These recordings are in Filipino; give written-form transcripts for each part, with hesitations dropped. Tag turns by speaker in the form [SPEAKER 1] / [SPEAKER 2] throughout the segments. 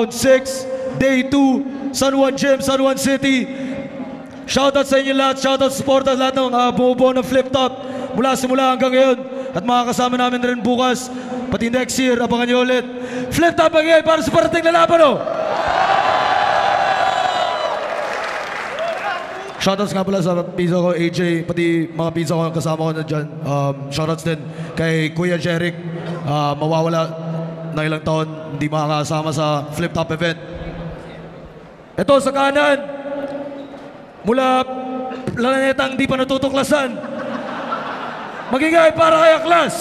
[SPEAKER 1] Round 6, Day 2, San Juan Gym, San Juan City. Shoutout sa inyo lahat, shoutout sa supporters lahat ng bumubuo ng Flip Top mula simula hanggang ngayon. At makakasama namin rin bukas, pati next year, abangan nyo ulit. Flip Top again para sa parating na laban, oh! Shoutouts nga pala sa pizza ko, AJ, pati mga pizza ko kasama ko na dyan. Shoutouts din kay Kuya Jeric, mawawala na ilang taon, hindi makakasama sa Flip Top event. Ito sa kanan, mula planetang di pa natutuklasan, magigay para kay Aklas.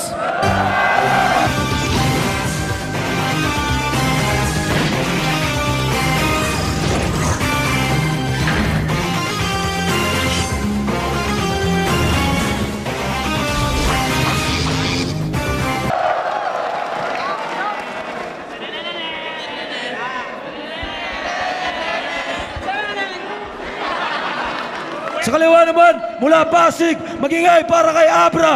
[SPEAKER 1] Sa kaliwa naman, mula Pasig, magingay para kay Abra.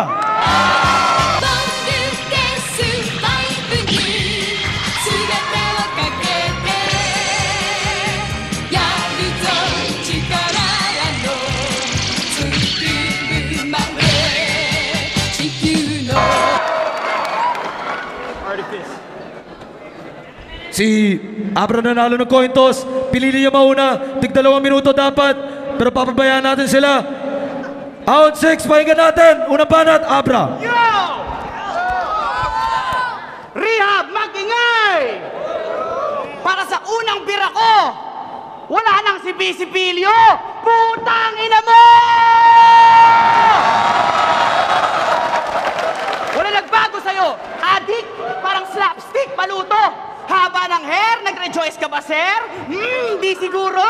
[SPEAKER 1] Si Abra nanalo ng coin toss, pinili niya mauna, tig 2 minuto dapat. Pero papabayaan natin sila. Round 6, pakinggan natin. Unang banat, Abra.
[SPEAKER 2] Yo! Rehab, magingay! Para sa unang bira ko, wala nang sipi-sipilyo. Putang ina mo! Wala nagbago sa'yo. Adik, parang slapstick, paluto. Haba ng hair, nag-rejoice ka ba, sir? Di siguro.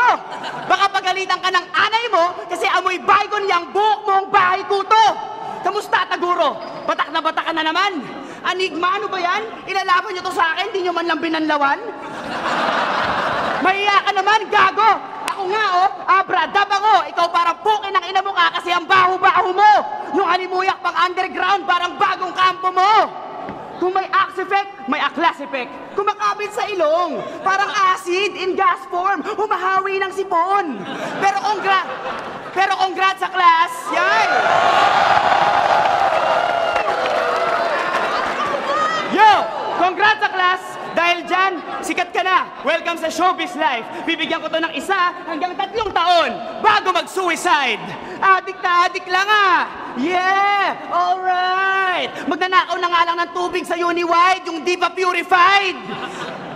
[SPEAKER 2] Baka pagalitan ka ng anay mo kasi amoy baygon yang buhok mong bahay kuto. Kamusta, Taguro? Batak ka na naman. Anigma, ano ba yan? Ilalaban nyo to sa akin, di nyo man lang binanlawan? Mahiya ka naman, gago! Ako nga, oh, Abra, dabango! Ikaw parang pukin ng ina mo ka kasi ang baho-baho mo! Yung halimuyak pang underground, parang bagong kampo mo! Kung may axe effect, may Aklas effect. Kumakabit sa ilong, parang acid in gas form, humahawi ng sipon. Pero congrats sa class, yay! Yo! Congrats sa class! Dahil dyan, sikat ka na. Welcome sa showbiz life. Bibigyan ko to ng 1 hanggang 3 taon bago mag-suicide. Adik na adik lang ah. Yeah! Alright! Magnanakaw na nga lang ng tubig sa Uniwide, yung di pa purified.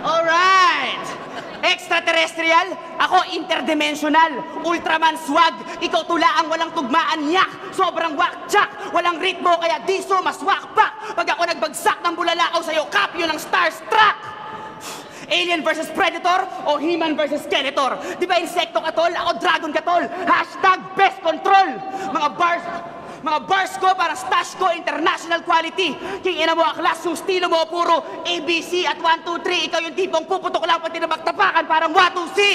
[SPEAKER 2] Alright! Extraterrestrial, ako interdimensional. Ultraman swag, ikaw tula ang walang tugmaan yak. Sobrang wakchak, walang ritmo kaya di so mas wakpak. Pag ako nagbagsak ng bulalakaw sa'yo, kapyo ng starstruck. Alien versus Predator o He-Man versus Skeletor? Di ba insekto ka tol? Ako dragon ka tol. Hashtag best control. Mga bars ko para stash ko international quality. King ina mo Aklas, yung stilo mo puro ABC at 1, 2, 3. Ikaw yung tipong puputok lang pati na magtapakan parang watusi.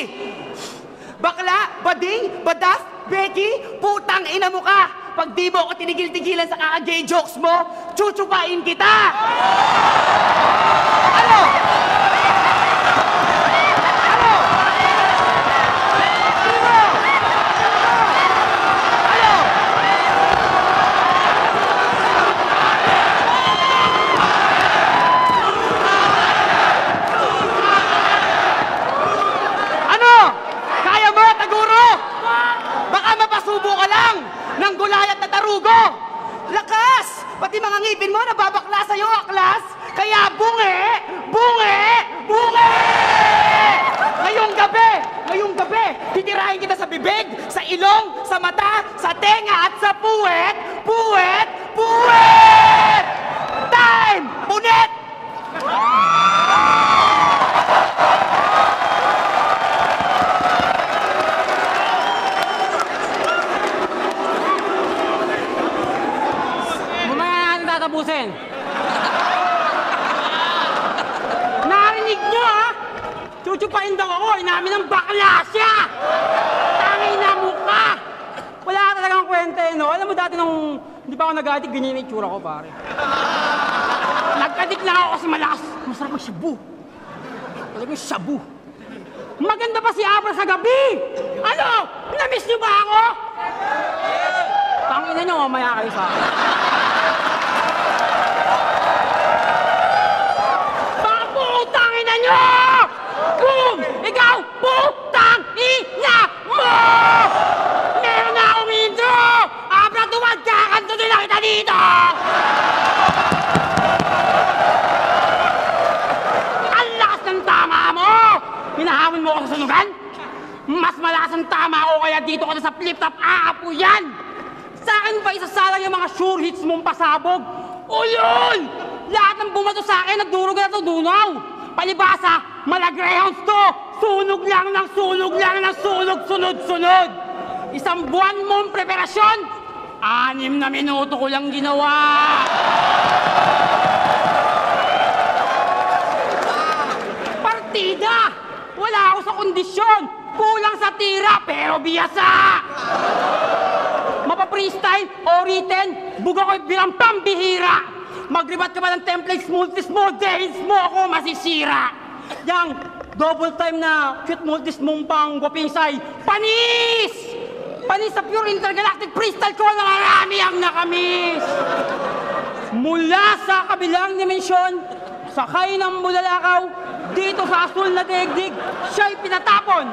[SPEAKER 2] Bakla, bading, badaf, Becky, putang ina mo ka. Pag di mo ako tinigil-tigilan sa kaka-gay jokes mo, chuchupain kita. Ano? Ng gulayat na tarugo! Lakas! Pati mga ngipin mo nababakla sa'yo, Aklas! Kaya bunge! Bunge! Bunge! Ngayong gabi, titirahin kita sa bibig, sa ilong, sa mata, sa tenga at sa puwet! Puwet! Puwet! Time! Punit!
[SPEAKER 3] Tapusin. Narinig nyo, ha? Chuchupain daw ako. Inamin ng bakla siya. Tangay na mukha. Wala ka talagang kwenta, eh, no? Alam mo dati nung hindi pa ako nag-adik, ganyan yung itsura ko, pare. Nag-adik lang ako kasi malakas. Masarap ang shabu. Talagang shabu. Maganda pa si Abra sa gabi! Ano? Namiss niyo ba ako? Tangina niyo, mamaya kayo sa akin. Mga putang ina niyo! Boom! Ikaw, putang ina mo! Meron na akong intro! Abra, tumad ka! Kanto din na kita dito! Ang lakas ng tama mo! Hinahamon mo ako sa sunugan? Mas malakas ang tama ko kaya dito ka na sa flip-top aapo yan! Sa akin ba isasalang yung mga sure hits mong pasabog? O yun! Lahat ng bumato sa akin nagdurog na ito dunaw! Palibasa, malagreyhounds to! Sunog lang ng sunog lang ng sunog, sunod-sunod! Isang buwan mong preparasyon, 6 na minuto ko lang ginawa! Partida! Wala ako sa kondisyon! Kulang sa tira, pero biyasa! Mapa-freestyle o written, buga ko'y bilang pambihira! Magribat ka ba ng templates, multis-mode, dahil mo ako masisira! Yang double time na cute multis mong pang guwapingsay, panis! Panis sa pure intergalactic freestyle ko na marami ang nakamis! Mula sa kabilang dimensyon, sakay ng bulalakaw, dito sa asul na daigdig, siya'y pinatapon!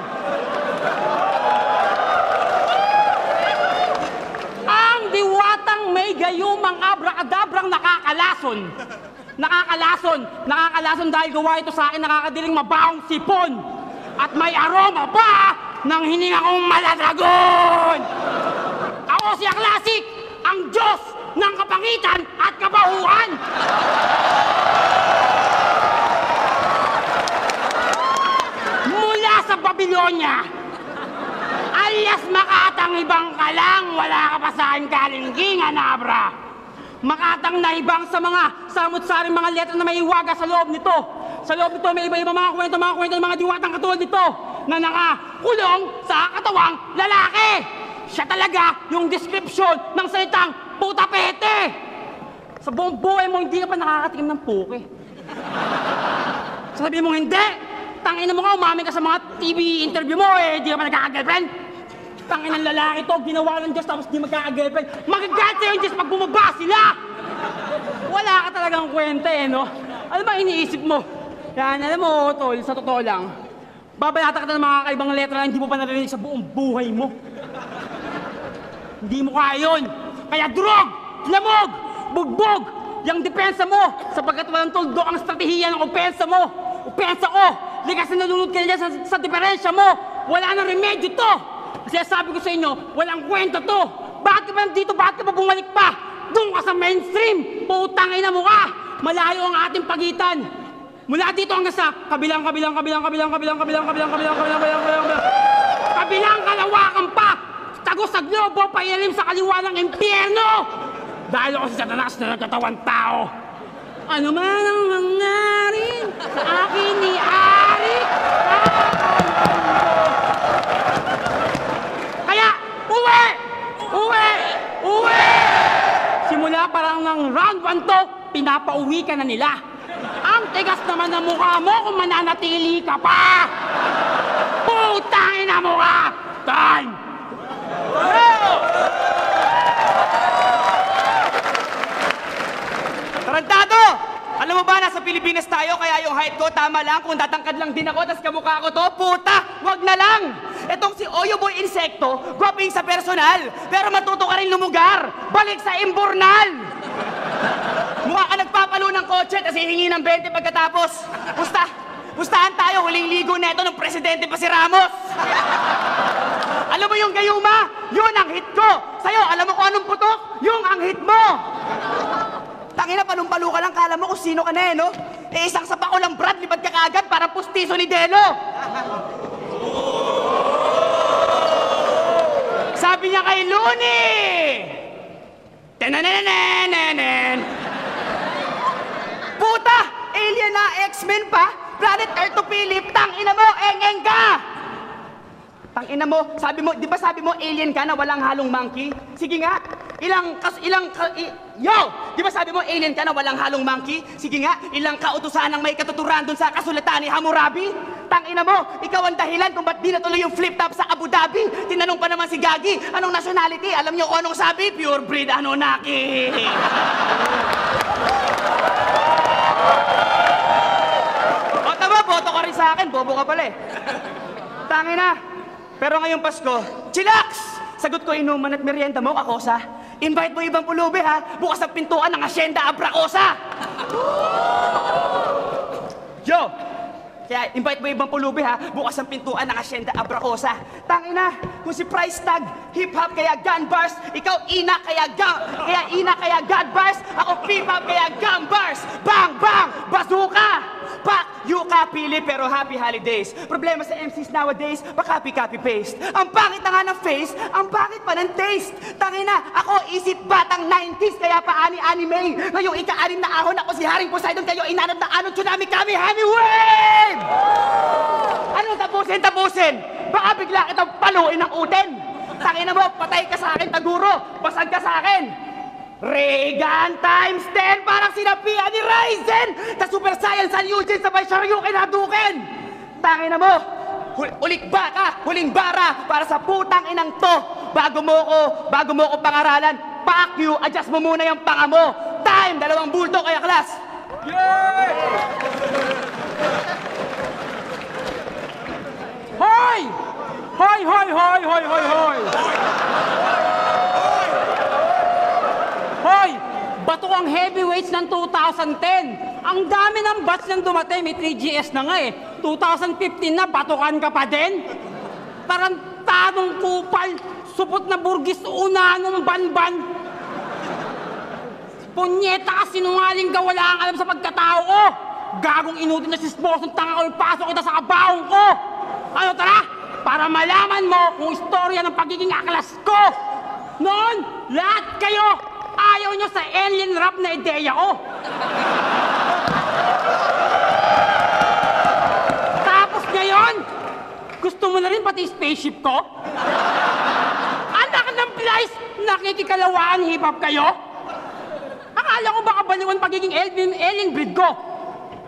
[SPEAKER 3] Ang diwatang may gayumang abra-adabrang nakakalason. Nakakalason dahil gawa ito sa akin nakakadiling mabaong sipon. At may aroma pa ng hininga kong maladragon. Ako si Classic, ang Diyos ng kapangitan at kabahuan. Mula sa Babylonia, alias Makatang ibang ka lang, wala ka pa sa akin kalingkingan, Abra. Makatang na ibang sa mga samut-saring mga letra na may iwaga sa loob nito. Sa loob nito may iba-iba mga kwento ng mga diwatang katulad nito na nakakulong sa katawang lalaki. Siya talaga yung description ng salitang putapete. Sa buong buhay mo, hindi ka pa nakakatikim ng puke. Sabihin mo hindi, tangin mo nga, umamin ka sa mga TV interview mo, hindi ka pa nagkaka-girlfriend. Tangin ng lalaki to, ginawa ng Diyos tapos di magkaka-girlfriend. Magagalit sa'yo yung Diyos pag bumaba sila! Wala ka talagang kwenta no? Ano ba iniisip mo? Yan, alam mo, tol, sa totoo lang, babayata ka ng mga kakaibang letra na hindi mo pa narinig sa buong buhay mo. Hindi mo kaya yun. Kaya durog, lamog, bugbog, yung depensa mo, sapagkat walang toldo ang estratehiya ng opensa mo. Opensa ko, likas na nalunod ka na sa diferensya mo. Wala nang remedyo to. Kasi sabi ko sa inyo, walang kwento to. Bakit ka ba nandito? Bakit ka ba bumalik pa? Doon ka sa mainstream. Putangin na mo ka. Malayo ang ating pagitan. Mula dito hanggang sa kabilang kalawakan pa. Tagos sa globo, pailim sa kaliwa ng impyerno. Dahil ako si Satanas na nagkatawang tao. Ano man ang mangyaring sa akin ni Arik, kaya, uwi! Uwi! Uwi! Simula parang ng round 1 to, pinapauwi ka na nila. Ang tigas naman ng mukha mo kung mananatili ka pa! Putangin na mukha! Time!
[SPEAKER 2] Tarantado! Alam mo ba, nasa Pilipinas tayo, kaya yung height ko tama lang. Kung tatangkad lang din ako, tas kamukha ko to, puta! Wag na lang! Etong si Oyo Boy Insekto, gwaping sa personal, pero matuto ka rin lumugar! Balik sa imburnal! Mukha ka nagpapalo ng kotse, tas hihingi ng 20 pagkatapos. Pustahan tayo, huling ligo neto ng presidente pa si Ramos! Alam mo yung gayuma? Yun ang hit ko! Sa'yo, alam mo kung anong putok? Yung ang hit mo! Tangina, palumpalo ka lang, kala mo kung sino ka na no? Eh, isang sapa ko lang, Brad, libad ka kaagad, parang pustiso ni Delo! Sabi niya kay Looney! Tenenenenenen! Puta! Alien na, X-Men pa! Planet Earth to Philip, tangina mo, eng-eng ka! Tangina mo, sabi mo, di ba sabi mo alien ka na walang halong monkey? Sige nga, Yo! Di ba sabi mo alien ka na walang halong monkey? Sige nga, ilang kautusan ang may katuturan dun sa kasulatan ni Hammurabi? Tangina mo, ikaw ang dahilan kung ba't di natuloy yung flip top sa Abu Dhabi. Tinanong pa naman si Gagi, anong nationality? Alam niyo kung anong sabi? Pure breed Anunnaki. O tama, boto ka rin sa akin, bobo ka pala eh. Tangina. Pero ngayong Pasko, chillax! Sagot ko inuman at merienda mo, Kakosa. Invite mo ibang pulubi, ha? Bukas ang pintuan ng Hacienda Abracosa! Yo! Kaya invite mo ibang pulubi, ha? Bukas ang pintuan ng Hacienda Abracosa. Tangina, kung si Price Tag, hip-hop kaya gun bars, ikaw ina kaya God bars, ako P-pop kaya gun bars! Bang! Bang! Bazooka! Pak! Yuka, pili, pero happy holidays. Problema sa MCs nowadays, pa-copy paste. Ang pangit na nga ng face, ang pangit pa ng taste. Tangina, ako isip batang 90s, kaya pa anime. Ngayong ika-anim na ahon, ako si Haring Poseidon, kayo inanod na anod, tsunami kami, honey wave! Anong tapusin? Baka bigla kitang paluin ng uten. Tangina mo, patay ka sa akin, taguro. Basag ka sa akin. Reagan times 10, parang sinapian ni Ryzen. Sa Super Saiyan San Eugene, sabay Shoryuken Hadouken. Tangina mo, ulik baka, huling bara, para sa putang inang to. Bago mo ko pangaralan, fuck you, adjust mo muna yung panga mo. Time, 2 bulto kaya class.
[SPEAKER 3] Yay! Hoy! Hoy, hoy, hoy, hoy, hoy, hoy! Hoy! Bato ang heavyweights ng 2010. Ang dami ng batch ng dumatay, may 3GS na nga eh. 2015 na, batukan ka pa din? Tarantadong kupal, supot na burgis, una nung banban. Punyeta ka, sinungaling ka, wala kang alam sa pagkatao ko. Gagong inutin na sismosong tanga ko, ipasok kita sa kabaong ko. Ano tara? Para malaman mo kung istorya ng pagiging aklas ko. Noon, lahat kayo, ayaw nyo sa alien rap na ideya ko. Tapos ngayon, gusto mo na rin pati spaceship ko? Anak ng Plies, nakikikalawaan hip-hop kayo? Akala ko baka baliwan pagiging alien breed ko.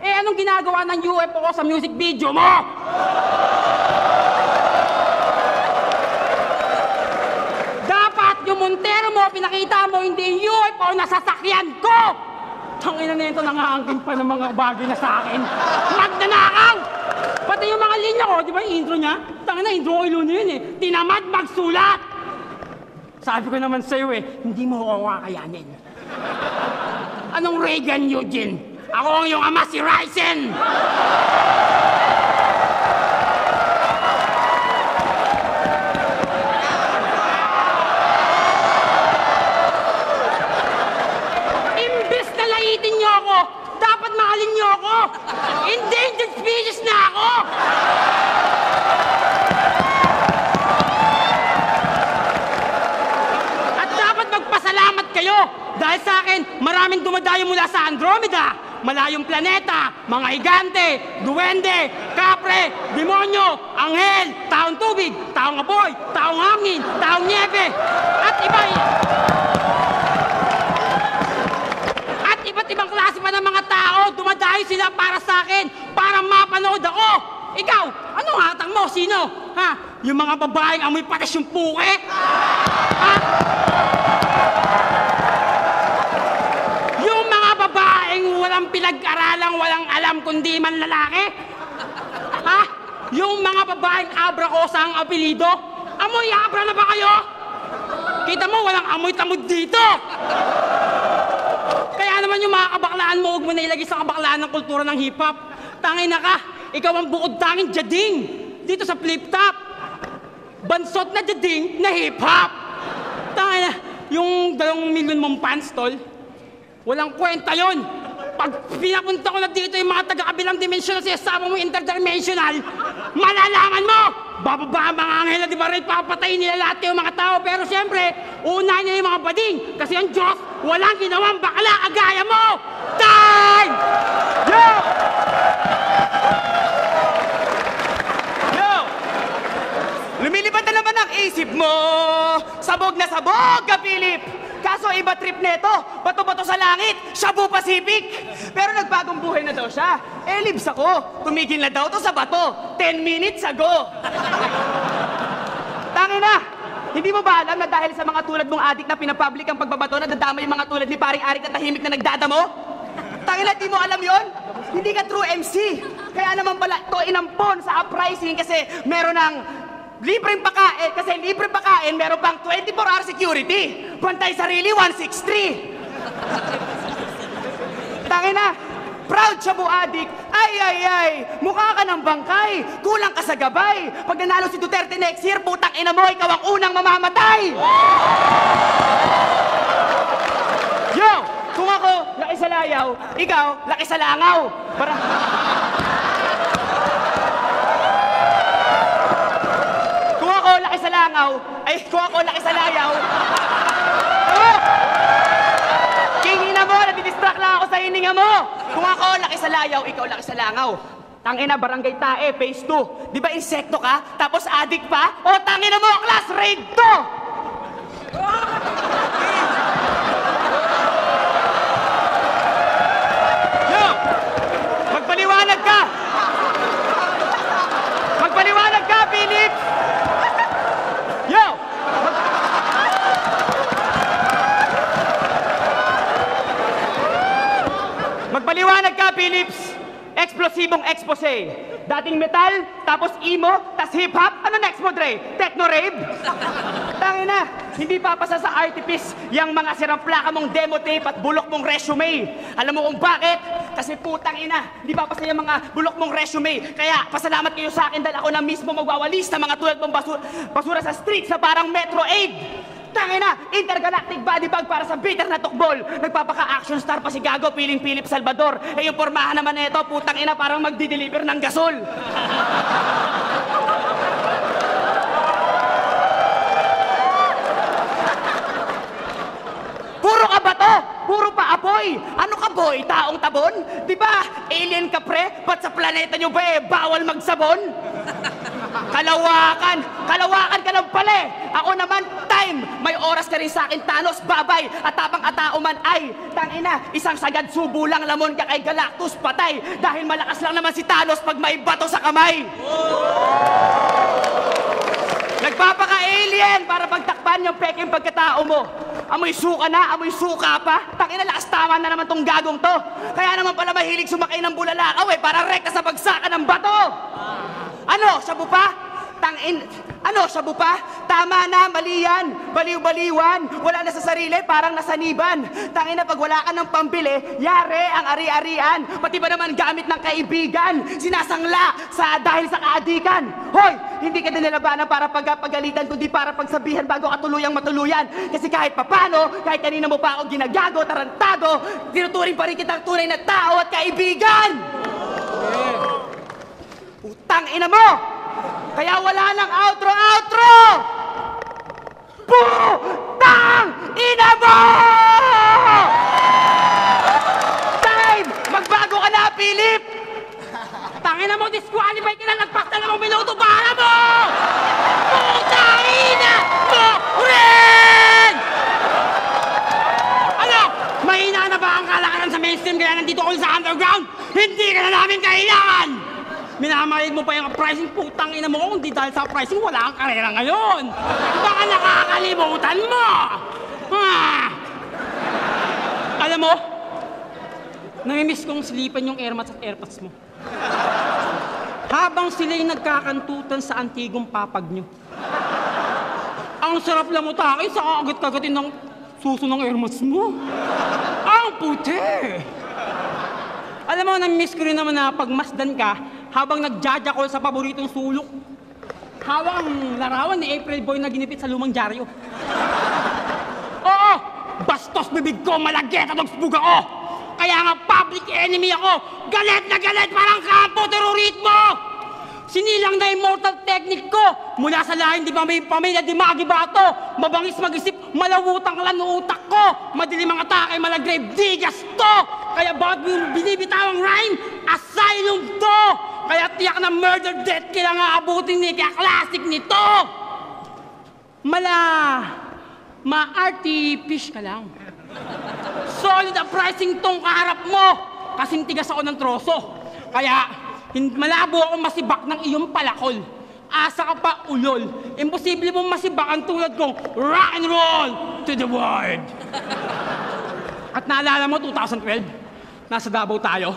[SPEAKER 3] Eh, anong ginagawa ng UFO ko sa music video mo? Dapat yung Montero mo, pinakita mo, hindi yung UFO na sasakyan ko! Tangina na ito, nangaangkin pa ng mga bagay na sa akin. Magnanakaw! Pati yung mga linya ko, di ba yung intro niya? Tangina, intro ko ilo na yun eh. Tinamad magsulat! Sabi ko naman sa'yo eh, hindi mo ako kakayanin. Anong Reagan, Eugene? Ako ang iyong ama, si Ryzen! Imbes na laitin niyo ako, dapat mahalin niyo ako! Endangered species na ako! At dapat magpasalamat kayo! Dahil sa akin, maraming dumadayo mula sa Andromeda! Malayong planeta, mga higante, duwende, kapre, demonyo, anghel, taong tubig, taong apoy, taong hangin, taong niebe, at iba't ibang klase pa ng mga tao, dumadayo sila para sa akin, para mapanood ako. Ikaw, anong hatang mo? Sino? Ha? Yung mga babaeng amoy patas yung puke? Ha? Walang pinag-aralang, walang alam kundi man lalaki? Ha? Yung mga babaeng Abracosa ang apelido? Amoy Abra na ba kayo? Kita mo, walang amoy tamod dito! Kaya naman yung mga kabaklaan mo, huwag mo na ilagay sa kabaklaan ng kultura ng hip-hop. Tangay na ka, ikaw ang bukod tanging jading dito sa flip-top. Bansot na jading na hip-hop. Tangay na, yung 2 milyon mong fans, tol, walang kwenta yon. Pag pinapunta ko na dito yung mga taga-kabilang dimensyon na sinasama mo interdimensional, malalaman mo! Bababa ang mga anghel na di ba rin papatayin nila lahat yung mga tao. Pero siyempre, una niya yung mga bading. Kasi ang Diyos, walang ginawang bakla kagaya mo! Time!
[SPEAKER 2] Yo! Yo! Lumilipad na naman ang isip mo! Sabog na sabog ka, Philip! mga trip neto. Bato-bato sa langit, Shabu Pacific. Pero nagbagong buhay na daw siya. Libs ako. Tumigil na daw to sa bato. 10 minutes ago. Tangina! Hindi mo ba alam na dahil sa mga tulad mong adik na pinapublic ang pagbabato na dadama yung mga tulad ni paring Arik na tahimik na nagdadamo? Tangina, di mo alam yon? Hindi ka true MC. Kaya naman pala to inampon sa uprising kasi meron ng libreng pakain. Kasi libreng pakain, meron pang 24-hour security. Bantay sarili, 163. Tangina, proud Shabu Adik. Ay, mukha ka ng bangkay. Kulang ka sa gabay. Pag nanalo si Duterte next year, putang ina mo, ikaw ang unang mamamatay. Yo, kung ako, laki sa layaw, ikaw, laki sa langaw. Kung ako, laki sa langaw, kung ako, laki sa layaw. Kingina mo, nadidistract lang ako sa hininga mo. Kung ako, laki sa layaw, ikaw laki sa langaw. Tangina, barangay tae, phase 2. Di ba insekto ka? Tapos adik pa? O tangina mo, class raid 2! Yo! Magpaliwanag ka! Magpaliwanag ka, Philip! Yo! Magpaliwanag ka, Philips! Eksplosibong expose. Dating metal, tapos emo, tas hip-hop. Ano next mo, Dre? Techno-rave? Tangina, hindi papasa sa artifice yung mga sirang plaka mong demo tape at bulok mong resume. Alam mo kung bakit? Kasi putang ina, hindi papasa yung mga bulok mong resume. Kaya, pasalamat kayo sa akin dahil ako na mismo magwawalis ng mga tulad mong basura sa street sa parang Metro Aid. Tangina, intergalactic body bag para sa bitter na tukbol. Nagpapaka-action star pa si Gago, piling Philip Salvador. Yung pormahan naman nito, putang ina, parang magdi-deliver ng gasol. Puro ka ba to? Puro pa apoy. Ano ka, boy? Taong tabon? Di ba? Alien ka, pre? Ba't sa planeta nyo ba bawal magsabon? Kalawakan! Kalawakan ka lang pala eh! Ako naman, time! May oras ka rin sa akin, Thanos, babay! At habang atao man ay, tangina, isang sagad subo lang lamon ka kay Galactus, patay! Dahil malakas lang naman si Thanos pag may bato sa kamay! Nagpapaka-alien para pagtakpan yung peking pagkatao mo! Amoy suka na, amoy suka pa. Tangina, lakas tama na naman tong gagong to. Kaya naman pala mahilig sumakay ng bulalakaw para rekta sa bagsakan ng bato. Ano, Shabu pa? Ano, Shabu pa? Tama na, mali yan. Baliw-baliwan. Wala na sa sarili, parang nasaniban. Tangina, pag wala ka ng pambili, yare ang ari-arian. Pati ba naman gamit ng kaibigan? Sinasangla dahil sa kaadikan. Hoy, hindi ka dinalabanan para pagalitan, kundi para pagsabihan bago ka tuluyang matuluyan. Kasi kahit papano, kahit kanina mo pa ako ginagago, tarantado, tinuturing pa rin kitang tunay na tao at kaibigan. Putang ina mo! Kaya wala nang outro! Putang ina mo! Time! Magbago ka na, Philip!
[SPEAKER 3] Tangina mo, disqualify ka na, nagpas na namang minuto para mo! Putang ina mo rin! Ano? Mahina na ba ang kalakaran sa mainstream kaya nandito ako sa underground? Hindi ka na namin kailangan! Minamalig mo pa yung pricing, putang ina mo. Kung di dahil sa pricing, wala kang karera ngayon. Baka nakakalimutan mo. Alam mo, namimiss kong silipan yung airmats at airpods mo. Habang sila'y nagkakantutan sa antigong papag nyo. Ang sarap lang utake sa kagat-kagatin ng suso ng airmats mo. Ang puti. Alam mo, namimiss ko rin naman na pagmasdan ka habang nagjajakol sa paboritong sulok. Hawak ang larawan ni April Boy na ginipit sa lumang dyaryo. Oo! Bastos bibig ko, malageta dogsbug ako! Kaya nga public enemy ako! Galit na galit parang kampo terrorismo! Sinilang na immortal technique ko! Mula sa lahin di ba may pamilya di magibato! Mabangis mag-isip, malawutang lan utak ko! Madilim ang atake, malagrave, digas to! Kaya bakit yung binibitawang rhyme? Asylum to! Kaya tiyak na murder death kailangan abutin ni kaya classic nito! Ma-arty fish ka lang. Solid uprising tong kaharap mo. Kasing tigas ako ng troso. Kaya, malabo akong masibak ng iyong palakol. Asa ka pa, ulol. Imposible mong masibak ang tulad kong rock and roll to the world. At naalala mo, 2012, nasa Davao tayo.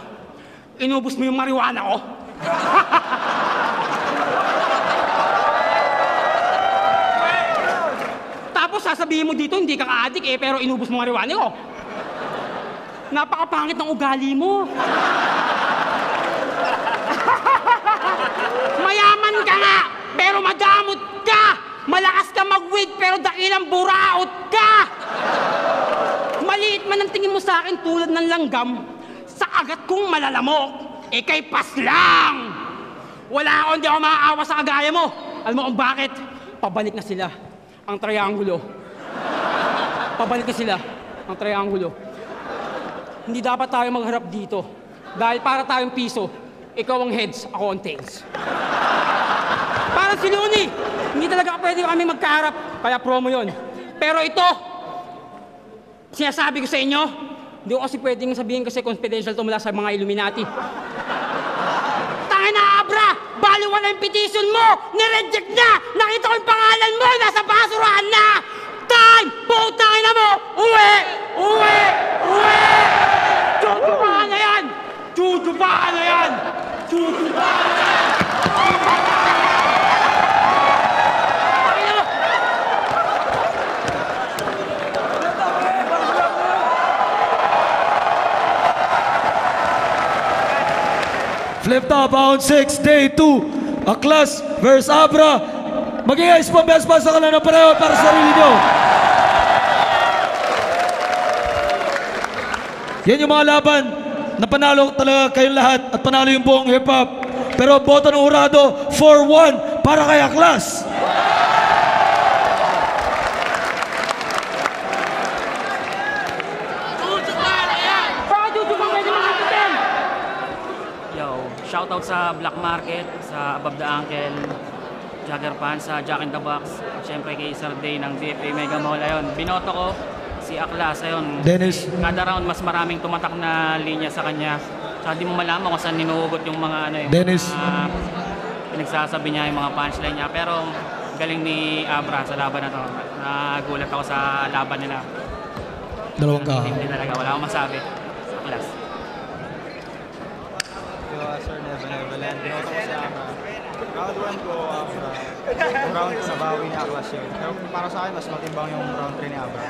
[SPEAKER 3] Inubos mo yung marijuana ko. Tapos sasabihin mo dito, hindi ka ka-addict pero inubos mo marijuana ko. Napakapangit ng ugali mo. Mayaman ka nga, pero madamot ka. Malakas ka mag-weed, pero dakilang buraot ka. Maliit man ang tingin mo sa akin tulad ng langgam, sa agat kong malalamok, kay pas lang. Wala ako, hindi ako maaawa sa kagaya mo. Alam mo kung bakit? Pabalik na sila, ang triangulo. Pabalik na sila, ang triangulo. Hindi dapat tayo magharap dito. Dahil para tayong piso, ikaw ang heads, ako ang tails. Parang si Looney, hindi talaga pwede kami magkaharap, kaya promo yon. Pero ito, sinasabi ko sa inyo, hindi ko kasi pwedeng sabihin kasi confidential to mula sa mga Illuminati. Tangin na, Abra! Bali wala yung petition mo! Nireject na! Nakita ko yung pangalan mo! Nasa basurahan na! Time! Putangin na mo! Uwi! Uwi! Uwi! Chuchupahan na yan! Chuchupahan na yan! Chuchupahan na yan!
[SPEAKER 1] Flip top, round 6, day 2. Aklas versus Abra. Mag-i-ice pa best pass sa kanila ng pareho para sa sarili nyo. Yan yung mga laban na panalo talaga kayong lahat at panalo yung buong hip-hop. Pero boto ng hurado, 4-1 para kay Aklas.
[SPEAKER 4] Shoutout sa Black Market, sa Above the Ankle, Jagger Pan, sa Jack in the Box, at syempre kay Sir Day ng DFA Mega Mall. Ayun, binoto ko si Aklas. Ayun,
[SPEAKER 1] Dennis.
[SPEAKER 4] Kada round mas maraming tumatak na linya sa kanya. Tsaka di mo malaman kung saan ninuhugot yung mga ano yung
[SPEAKER 1] Dennis.
[SPEAKER 4] mga pinagsasabi niya, yung mga punchline niya. Pero galing ni Abra sa laban na to. Nagulat ako sa laban nila.
[SPEAKER 1] Dalawang ka.
[SPEAKER 4] Hindi talaga, wala akong masabi sa Aklas.
[SPEAKER 5] Sir Benevolent, binoto ko si Abra. Round 1 ko, Abra. Round 2, nabawi ni Aklas yun. Pero para sa akin, mas matimbang yung round 3 ni Abra.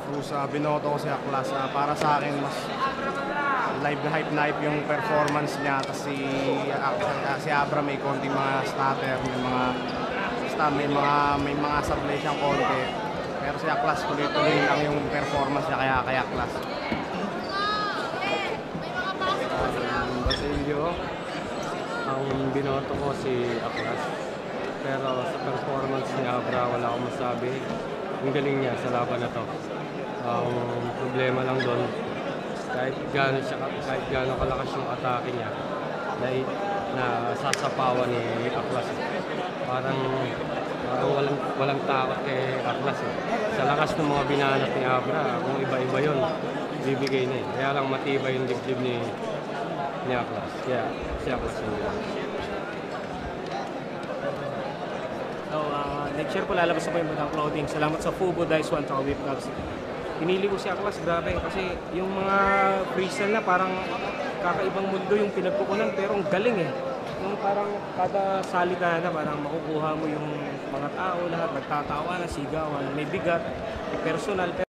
[SPEAKER 5] Fusa, binoto ko si Aklas. Para sa akin, mas live na hype yung performance niya. Tapos si Abra may konting mga stutter, may mga sablay siyang konti. Pero si Aklas, tuloy-tuloy lang yung performance niya kaya Aklas.
[SPEAKER 6] Basilio, ang binoto ko si Aklas. Pero sa performance ni Abra, wala akong masabi. Ang galing niya sa laban na to. Ang problema lang doon, kahit gaano kalakas yung atake niya, na sasapawan ni Aklas. Parang walang takot kay Aklas. Sa lakas ng mga binanat ni Abra, kung iba-iba yun, bibigay na eh. Kaya lang matibay yung dibdib ni Aklas. Kaya si Aklas yun.
[SPEAKER 7] So, next year po lalabas na po yung Badang Clothing. Salamat sa Fubo, Dice One, at Whip Gloves. Pinili ko si Aklas, grabe. Kasi yung mga freestyle na parang kakaibang mundo yung pinagkukunan, pero ang galing eh. Yung parang kada salita na parang makukuha mo yung mga tao, lahat nagtatawa na, sigawan, may bigat, personal. Pero